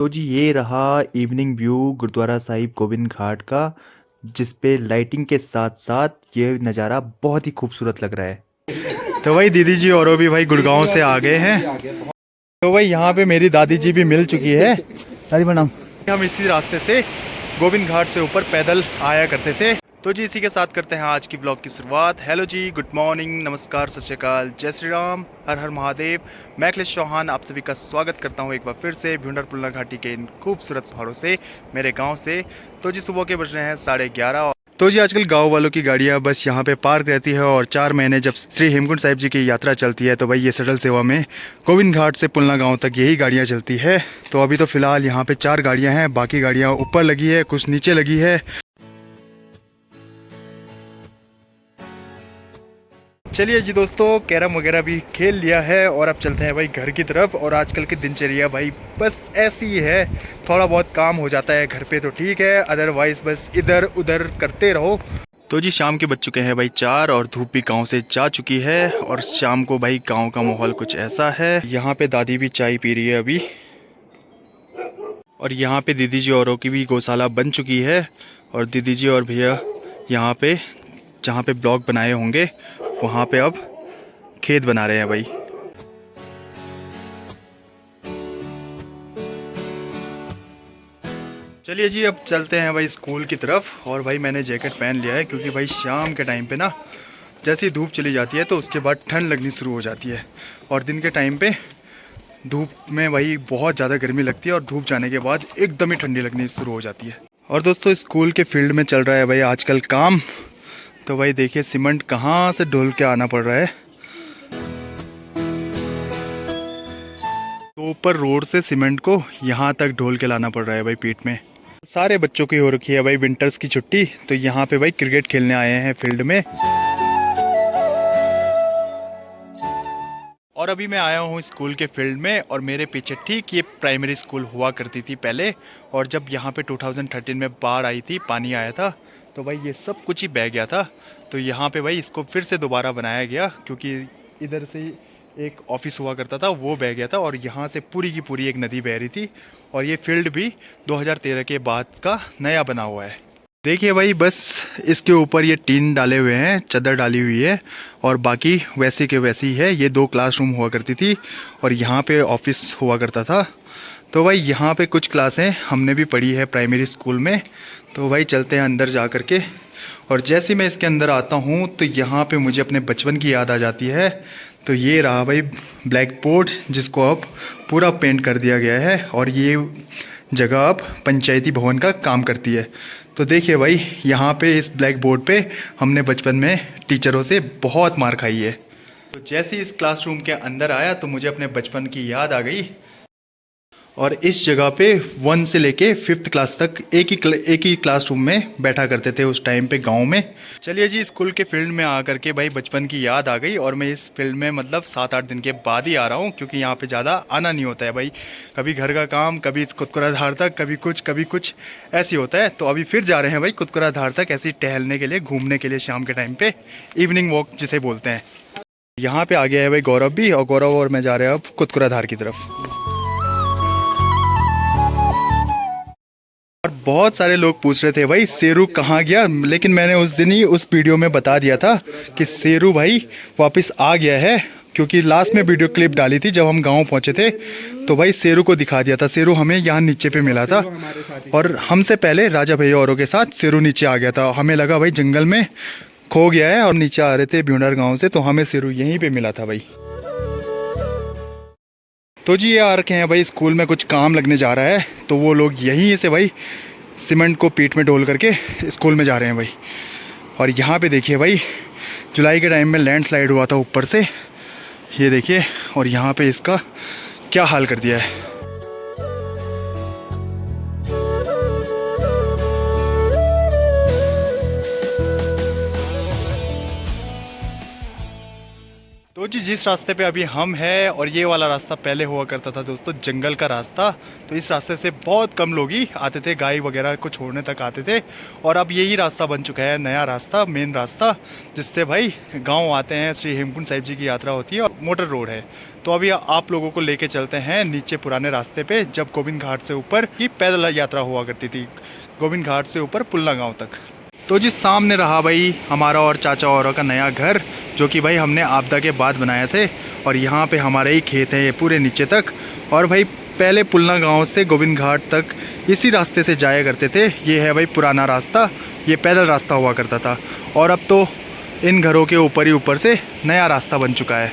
तो जी ये रहा इवनिंग व्यू गुरुद्वारा साहिब गोविंद घाट का, जिस पे लाइटिंग के साथ साथ ये नज़ारा बहुत ही खूबसूरत लग रहा है। तो भाई दीदी जी और वो भी भाई गुड़गांव से आ गए हैं। तो भाई यहाँ पे मेरी दादी जी भी मिल चुकी है। दादी प्रणाम। हम इसी रास्ते से गोविंद घाट से ऊपर पैदल आया करते थे। तो जी इसी के साथ करते हैं आज की ब्लॉग की शुरुआत। हेलो जी, गुड मॉर्निंग, नमस्कार, सत श्री अकाल, जय श्री राम, हर हर महादेव। मैं अखिलेश चौहान आप सभी का स्वागत करता हूं एक बार फिर से भ्यूंडर पुलना घाटी के इन खूबसूरत पहाड़ों से, मेरे गांव से। तो जी सुबह के बज रहे हैं 11:30। तो जी आजकल गांव वालों की गाड़ियां बस यहाँ पे पार्क रहती है और 4 महीने जब श्री हेमकुंड साहिब जी की यात्रा चलती है तो भाई ये शटल सेवा में गोविंद घाट से पुलना गांव तक यही गाड़ियां चलती है। तो अभी तो फिलहाल यहाँ पे 4 गाड़ियां हैं, बाकी गाड़ियां ऊपर लगी है, कुछ नीचे लगी है। चलिए जी दोस्तों, कैरम वगैरह भी खेल लिया है और अब चलते हैं भाई घर की तरफ। और आजकल की दिनचर्या भाई बस ऐसी ही है, थोड़ा बहुत काम हो जाता है घर पे तो ठीक है, अदरवाइज बस इधर उधर करते रहो। तो जी शाम के बज चुके हैं भाई 4 और धूप भी गांव से जा चुकी है। और शाम को भाई गांव का माहौल कुछ ऐसा है। यहाँ पे दादी भी चाय पी रही है अभी, और यहाँ पे दीदी जी औरों की भी गौशाला बन चुकी है। और दीदी जी और भैया यहाँ पे जहाँ पे ब्लॉक बनाए होंगे वहाँ पे अब खेत बना रहे हैं भाई। चलिए जी अब चलते हैं भाई स्कूल की तरफ। और भाई मैंने जैकेट पहन लिया है क्योंकि भाई शाम के टाइम पे ना जैसे ही धूप चली जाती है तो उसके बाद ठंड लगनी शुरू हो जाती है। और दिन के टाइम पे धूप में भाई बहुत ज़्यादा गर्मी लगती है और धूप जाने के बाद एकदम ही ठंडी लगनी शुरू हो जाती है। और दोस्तों स्कूल के फील्ड में चल रहा है भाई आजकल काम। तो भाई देखिए सीमेंट कहाँ से ढोल के आना पड़ रहा है। तो ऊपर रोड से सीमेंट को यहाँ तक ढोल के लाना पड़ रहा है भाई पीठ में। सारे बच्चों की हो रखी है भाई विंटर्स की छुट्टी, तो यहाँ पे भाई क्रिकेट खेलने आए हैं फील्ड में। और अभी मैं आया हूँ स्कूल के फील्ड में और मेरे पीछे ठीक ये प्राइमरी स्कूल हुआ करती थी पहले। और जब यहाँ पे 2013 में बाढ़ आई थी, पानी आया था, तो भाई ये सब कुछ ही बह गया था। तो यहाँ पे भाई इसको फिर से दोबारा बनाया गया क्योंकि इधर से एक ऑफिस हुआ करता था, वो बह गया था और यहाँ से पूरी की पूरी एक नदी बह रही थी। और ये फील्ड भी 2013 के बाद का नया बना हुआ है। देखिए भाई बस इसके ऊपर ये टीन डाले हुए हैं, चादर डाली हुई है और बाकी वैसी के वैसी ही है। ये 2 क्लासरूम हुआ करती थी और यहाँ पे ऑफिस हुआ करता था। तो भाई यहाँ पे कुछ क्लासें हमने भी पढ़ी है प्राइमरी स्कूल में। तो भाई चलते हैं अंदर जा कर के। और जैसे मैं इसके अंदर आता हूँ तो यहाँ पे मुझे अपने बचपन की याद आ जाती है। तो ये रहा भाई ब्लैक बोर्ड, जिसको अब पूरा पेंट कर दिया गया है और ये जगह अब पंचायती भवन का काम करती है। तो देखिए भाई यहाँ पे इस ब्लैक बोर्ड पे हमने बचपन में टीचरों से बहुत मार खाई है। तो जैसे इस क्लासरूम के अंदर आया तो मुझे अपने बचपन की याद आ गई। और इस जगह पे 1 से लेके 5th क्लास तक एक ही क्लासरूम में बैठा करते थे उस टाइम पे गांव में। चलिए जी स्कूल के फील्ड में आकर के भाई बचपन की याद आ गई। और मैं इस फील्ड में मतलब 7-8 दिन के बाद ही आ रहा हूँ क्योंकि यहाँ पे ज़्यादा आना नहीं होता है भाई। कभी घर का काम, कभी कुतकुरा धार तक, कभी कुछ ऐसे होता है। तो अभी फिर जा रहे हैं भाई कुतकुरा धार तक ऐसे ही टहलने के लिए, घूमने के लिए शाम के टाइम पे, इवनिंग वॉक जिसे बोलते हैं। यहाँ पे आ गया है भाई गौरव भी, और गौरव और मैं जा रहे हैं अब कुतकुरा धार की तरफ। और बहुत सारे लोग पूछ रहे थे भाई शेरू कहाँ गया, लेकिन मैंने उस दिन ही उस वीडियो में बता दिया था कि शेरू भाई वापस आ गया है। क्योंकि लास्ट में वीडियो क्लिप डाली थी जब हम गांव पहुंचे थे तो भाई शेरू को दिखा दिया था। शेरू हमें यहाँ नीचे पे मिला था और हमसे पहले राजा भैया औरों के साथ शेरू नीचे आ गया था। हमें लगा भाई जंगल में खो गया है और नीचे आ रहे थे भ्यूंडर गाँव से, तो हमें शेरू यहीं पर मिला था भाई। तो जी ये आ रखे हैं भाई स्कूल में कुछ काम लगने जा रहा है, तो वो लोग यहीं से भाई सीमेंट को पीठ में डोल करके स्कूल में जा रहे हैं भाई। और यहाँ पे देखिए भाई जुलाई के टाइम में लैंडस्लाइड हुआ था ऊपर से, ये देखिए, और यहाँ पे इसका क्या हाल कर दिया है। तो जी जिस रास्ते पे अभी हम हैं और ये वाला रास्ता पहले हुआ करता था दोस्तों, जंगल का रास्ता। तो इस रास्ते से बहुत कम लोग ही आते थे, गाय वगैरह को छोड़ने तक आते थे। और अब यही रास्ता बन चुका है, नया रास्ता, मेन रास्ता, जिससे भाई गांव आते हैं। श्री हेमकुंड साहिब जी की यात्रा होती है और मोटर रोड है। तो अभी आप लोगों को लेके चलते हैं नीचे पुराने रास्ते पे, जब गोविंद घाट से ऊपर की पैदल यात्रा हुआ करती थी, गोविंद घाट से ऊपर पुल्ला गाँव तक। तो जी सामने रहा भाई हमारा और चाचा औरों का नया घर, जो कि भाई हमने आपदा के बाद बनाए थे। और यहाँ पे हमारे ही खेत हैं ये पूरे नीचे तक। और भाई पहले पुलना गांव से गोविंद घाट तक इसी रास्ते से जाया करते थे। ये है भाई पुराना रास्ता, ये पैदल रास्ता हुआ करता था। और अब तो इन घरों के ऊपर ही ऊपर से नया रास्ता बन चुका है,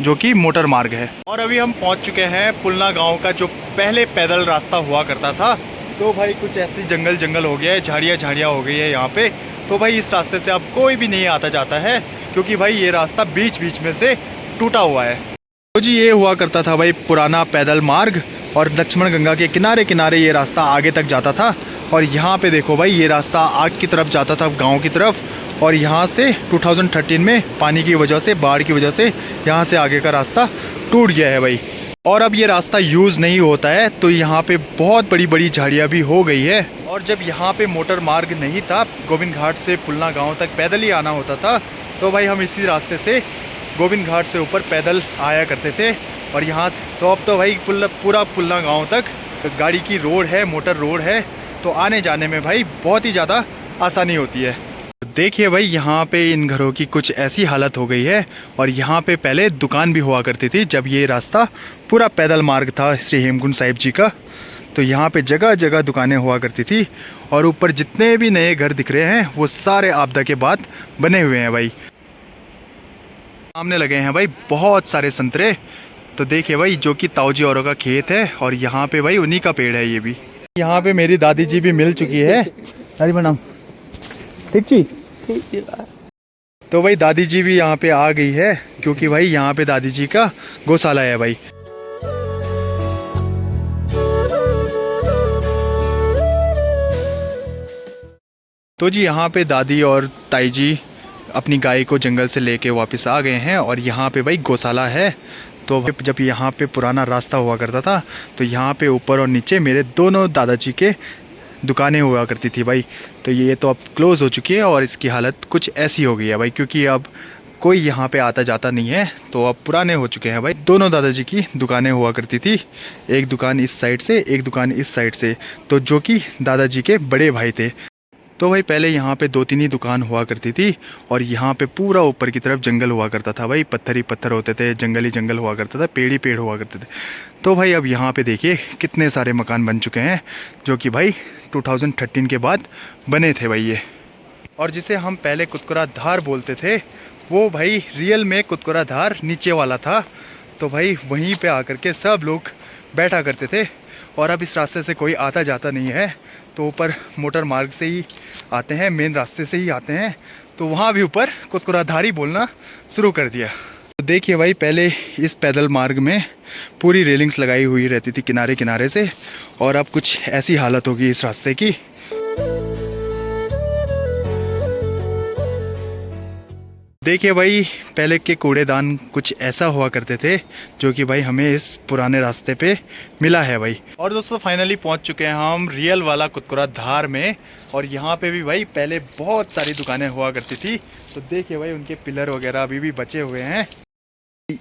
जो कि मोटर मार्ग है। और अभी हम पहुँच चुके हैं पुलना गाँव का जो पहले पैदल रास्ता हुआ करता था। तो भाई कुछ ऐसे जंगल हो गया है, झाड़ियाँ हो गई है यहाँ पे। तो भाई इस रास्ते से अब कोई भी नहीं आता जाता है, क्योंकि भाई ये रास्ता बीच बीच में से टूटा हुआ है। तो जी ये हुआ करता था भाई पुराना पैदल मार्ग, और लक्ष्मण गंगा के किनारे किनारे ये रास्ता आगे तक जाता था। और यहाँ पे देखो भाई ये रास्ता आग की तरफ जाता था, गाँव की तरफ। और यहाँ से 2013 में पानी की वजह से, बाढ़ की वजह से यहाँ से आगे का रास्ता टूट गया है भाई। और अब ये रास्ता यूज़ नहीं होता है, तो यहाँ पे बहुत बड़ी बड़ी झाड़ियाँ भी हो गई है। और जब यहाँ पे मोटर मार्ग नहीं था, गोविंद घाट से पुलना गांव तक पैदल ही आना होता था, तो भाई हम इसी रास्ते से गोविंद घाट से ऊपर पैदल आया करते थे। और यहाँ तो अब तो भाई पूरा पुलना गांव तक गाड़ी की रोड है, मोटर रोड है, तो आने जाने में भाई बहुत ही ज़्यादा आसानी होती है। देखिए भाई यहाँ पे इन घरों की कुछ ऐसी हालत हो गई है। और यहाँ पे पहले दुकान भी हुआ करती थी, जब ये रास्ता पूरा पैदल मार्ग था श्री हेमकुंड साहिब जी का। तो यहाँ पे जगह जगह दुकानें हुआ करती थी। और ऊपर जितने भी नए घर दिख रहे हैं वो सारे आपदा के बाद बने हुए हैं भाई। सामने लगे हैं भाई बहुत सारे संतरे। तो देखिए भाई जो कि ताऊजी औरों का खेत है, और यहाँ पे भाई उन्हीं का पेड़ है ये भी। यहाँ पे मेरी दादी जी भी मिल चुकी है। दादी प्रणाम। ठीक जी, ठीक है। तो भाई दादी जी भी यहाँ पे आ गई है, क्योंकि भाई यहाँ पे दादी जी का गौशाला है भाई। तो जी यहाँ पे दादी और ताई जी अपनी गाय को जंगल से लेके वापस आ गए हैं, और यहाँ पे भाई गौशाला है। तो जब यहाँ पे पुराना रास्ता हुआ करता था, तो यहाँ पे ऊपर और नीचे मेरे दोनों दादाजी के दुकानें हुआ करती थी भाई। तो ये तो अब क्लोज़ हो चुकी है, और इसकी हालत कुछ ऐसी हो गई है भाई, क्योंकि अब कोई यहाँ पे आता जाता नहीं है। तो अब पुराने हो चुके हैं भाई। दोनों दादाजी की दुकानें हुआ करती थी, एक दुकान इस साइड से, एक दुकान इस साइड से, तो जो कि दादाजी के बड़े भाई थे। तो भाई पहले यहाँ पे 2-3 ही दुकान हुआ करती थी, और यहाँ पे पूरा ऊपर की तरफ जंगल हुआ करता था भाई। पत्थर ही पत्थर होते थे, जंगल ही जंगल हुआ करता था, पेड़ ही पेड़ हुआ करते थे। तो भाई अब यहाँ पे देखिए कितने सारे मकान बन चुके हैं, जो कि भाई 2013 के बाद बने थे भाई ये। और जिसे हम पहले कुतकुरा धार बोलते थे, वो भाई रियल में कुतकुरा धार नीचे वाला था। तो भाई वहीं पे आकर के सब लोग बैठा करते थे। और अब इस रास्ते से कोई आता जाता नहीं है, तो ऊपर मोटर मार्ग से ही आते हैं, मेन रास्ते से ही आते हैं। तो वहाँ भी ऊपर कुतकुराधारी बोलना शुरू कर दिया। तो देखिए भाई पहले इस पैदल मार्ग में पूरी रेलिंग्स लगाई हुई रहती थी किनारे किनारे से, और अब कुछ ऐसी हालत होगी इस रास्ते की। देखिए भाई पहले के कूड़ेदान कुछ ऐसा हुआ करते थे, जो कि भाई हमें इस पुराने रास्ते पे मिला है भाई। और दोस्तों फाइनली पहुंच चुके हैं हम रियल वाला कुतकुरा धार में। और यहाँ पे भी भाई पहले बहुत सारी दुकानें हुआ करती थी। तो देखिए भाई उनके पिलर वगैरह अभी भी बचे हुए हैं।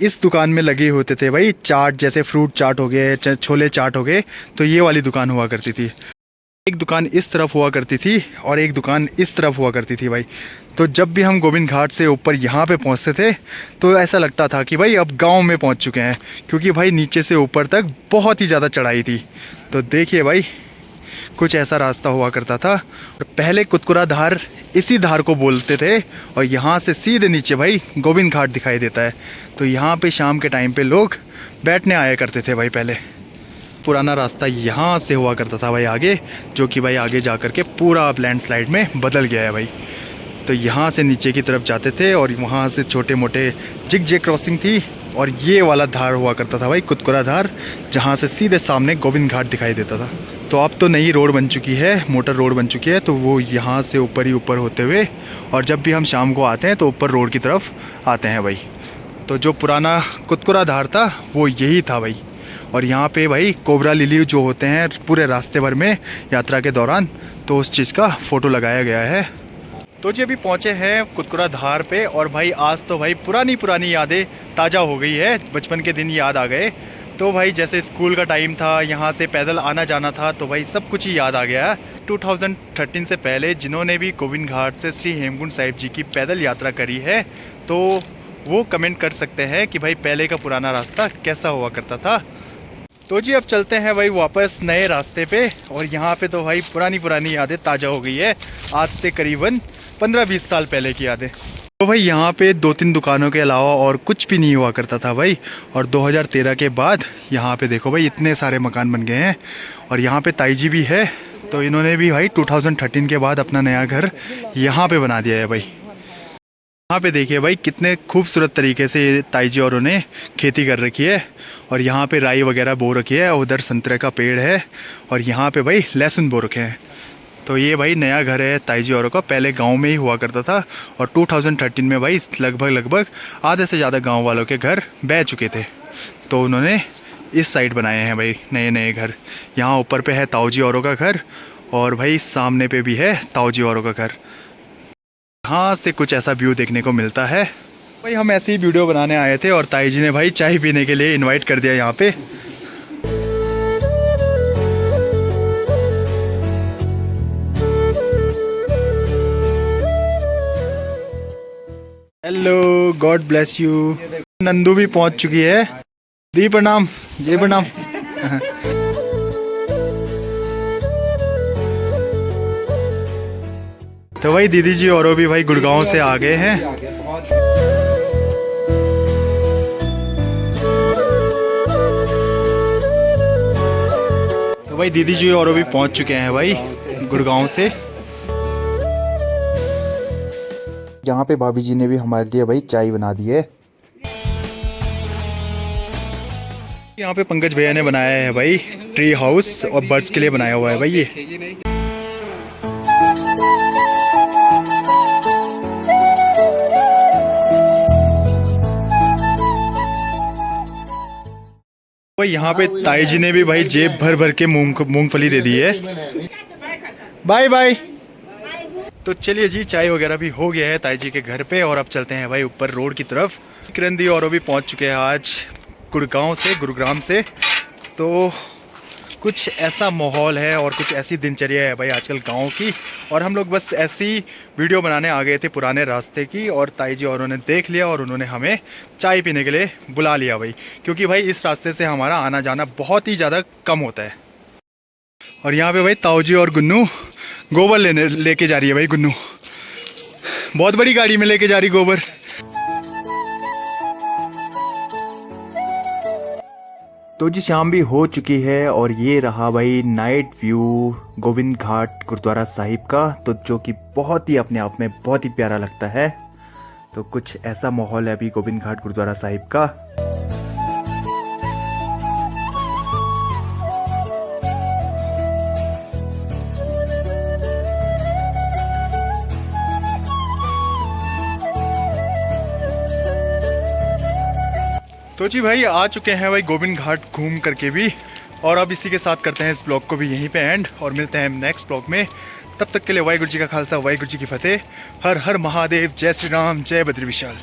इस दुकान में लगे होते थे भाई चाट, जैसे फ्रूट चाट हो गए, छोले चाट हो गए, तो ये वाली दुकान हुआ करती थी। एक दुकान इस तरफ हुआ करती थी और एक दुकान इस तरफ हुआ करती थी भाई। तो जब भी हम गोविंद घाट से ऊपर यहाँ पे पहुँचते थे, तो ऐसा लगता था कि भाई अब गांव में पहुँच चुके हैं, क्योंकि भाई नीचे से ऊपर तक बहुत ही ज़्यादा चढ़ाई थी। तो देखिए भाई कुछ ऐसा रास्ता हुआ करता था। पहले कुतकुरा धार इसी धार को बोलते थे, और यहाँ से सीधे नीचे भाई गोविंद घाट दिखाई देता है। तो यहाँ पे शाम के टाइम पे लोग बैठने आया करते थे भाई। पहले पुराना रास्ता यहाँ से हुआ करता था भाई आगे, जो कि भाई आगे जा कर के पूरा अब लैंडस्लाइड में बदल गया है भाई। तो यहाँ से नीचे की तरफ जाते थे, और वहाँ से छोटे मोटे जिग क्रॉसिंग थी। और ये वाला धार हुआ करता था भाई कुतकुरा धार, जहाँ से सीधे सामने गोविंद घाट दिखाई देता था। तो अब तो नई रोड बन चुकी है, मोटर रोड बन चुकी है, तो वो यहाँ से ऊपर ही ऊपर होते हुए, और जब भी हम शाम को आते हैं तो ऊपर रोड की तरफ आते हैं भाई। तो जो पुराना कुतकुरा धार था वो यही था भाई। और यहाँ पे भाई कोबरा लिली जो होते हैं पूरे रास्ते भर में यात्रा के दौरान, तो उस चीज़ का फ़ोटो लगाया गया है। तो जी अभी पहुँचे हैं कुतकुरा धार पे, और भाई आज तो भाई पुरानी यादें ताज़ा हो गई है, बचपन के दिन याद आ गए। तो भाई जैसे स्कूल का टाइम था, यहाँ से पैदल आना जाना था, तो भाई सब कुछ ही याद आ गया। 2013 से पहले जिन्होंने भी गोविंद घाट से श्री हेमकुंड साहिब जी की पैदल यात्रा करी है, तो वो कमेंट कर सकते हैं कि भाई पहले का पुराना रास्ता कैसा हुआ करता था। तो जी अब चलते हैं भाई वापस नए रास्ते पे, और यहाँ पे तो भाई पुरानी यादें ताज़ा हो गई है, आज से करीबन 15-20 साल पहले की यादें। तो भाई यहाँ पे 2-3 दुकानों के अलावा और कुछ भी नहीं हुआ करता था भाई। और 2013 के बाद यहाँ पे देखो भाई इतने सारे मकान बन गए हैं, और यहाँ पे ताई जी भी है, तो इन्होंने भी भाई 2013 के बाद अपना नया घर यहाँ पे बना दिया है भाई। यहाँ पे देखिए भाई कितने खूबसूरत तरीके से ताई जी और उन्हें खेती कर रखी है, और यहाँ पे राई वगैरह बो रखी है, उधर संतरे का पेड़ है, और यहाँ पे भाई लहसुन बो रखे हैं। तो ये भाई नया घर है ताई जी औरों का, पहले गांव में ही हुआ करता था, और 2013 में भाई लगभग आधे से ज़्यादा गांव वालों के घर बह चुके थे, तो उन्होंने इस साइड बनाए हैं भाई नए घर। यहाँ ऊपर पे है ताऊ जी औरों का घर, और भाई सामने पे भी है ताऊ जी औरों का घर। यहाँ से कुछ ऐसा व्यू देखने को मिलता है भाई। हम ऐसे ही वीडियो बनाने आए थे, और ताई जी ने भाई चाय पीने के लिए इनवाइट कर दिया यहाँ पे। Hello, God bless you. Nandu भी पहुँच चुकी है। दी प्रणाम, जय प्रणाम। तो भाई दीदी जी और भी भाई गुड़गांव से आ गए हैं। तो भाई दीदी जी और भी पहुंच चुके हैं भाई गुड़गांव से। यहाँ पे भाभी जी ने भी हमारे लिए भाई चाय बना दी है। यहाँ पे पंकज भैया ने बनाया है भाई ट्री हाउस, और बर्ड्स के लिए बनाया हुआ है भाई ये। भाई यहाँ पे ताई जी ने भी भाई जेब भर के मूंगफली दे दी है। Bye bye. तो चलिए जी, चाय वगैरह भी हो गया है ताई जी के घर पे, और अब चलते हैं भाई ऊपर रोड की तरफ। किरण दी और भी पहुँच चुके हैं आज गुरुग्राम से। तो कुछ ऐसा माहौल है और कुछ ऐसी दिनचर्या है भाई आजकल गांव की, और हम लोग बस ऐसी वीडियो बनाने आ गए थे पुराने रास्ते की, और ताई जी और उन्होंने देख लिया और उन्होंने हमें चाय पीने के लिए बुला लिया भाई, क्योंकि भाई इस रास्ते से हमारा आना जाना बहुत ही ज़्यादा कम होता है। और यहाँ पे भाई ताऊ जी और गुन्नू गोबर लेके जा रही है भाई। गुन्नू बहुत बड़ी गाड़ी में लेके जा रही गोबर। तो जी शाम भी हो चुकी है, और ये रहा भाई नाइट व्यू गोविंद घाट गुरुद्वारा साहिब का, तो जो कि बहुत ही अपने आप में बहुत ही प्यारा लगता है। तो कुछ ऐसा माहौल है अभी गोविंद घाट गुरुद्वारा साहिब का। तो जी भाई आ चुके हैं भाई गोविंद घाट घूम करके भी, और अब इसी के साथ करते हैं इस ब्लॉग को भी यहीं पे एंड, और मिलते हैं नेक्स्ट ब्लॉग में। तब तक के लिए वाहिगुरु जी का खालसा वाहिगुरु जी की फतेह। हर हर महादेव, जय श्री राम, जय बद्री विशाल।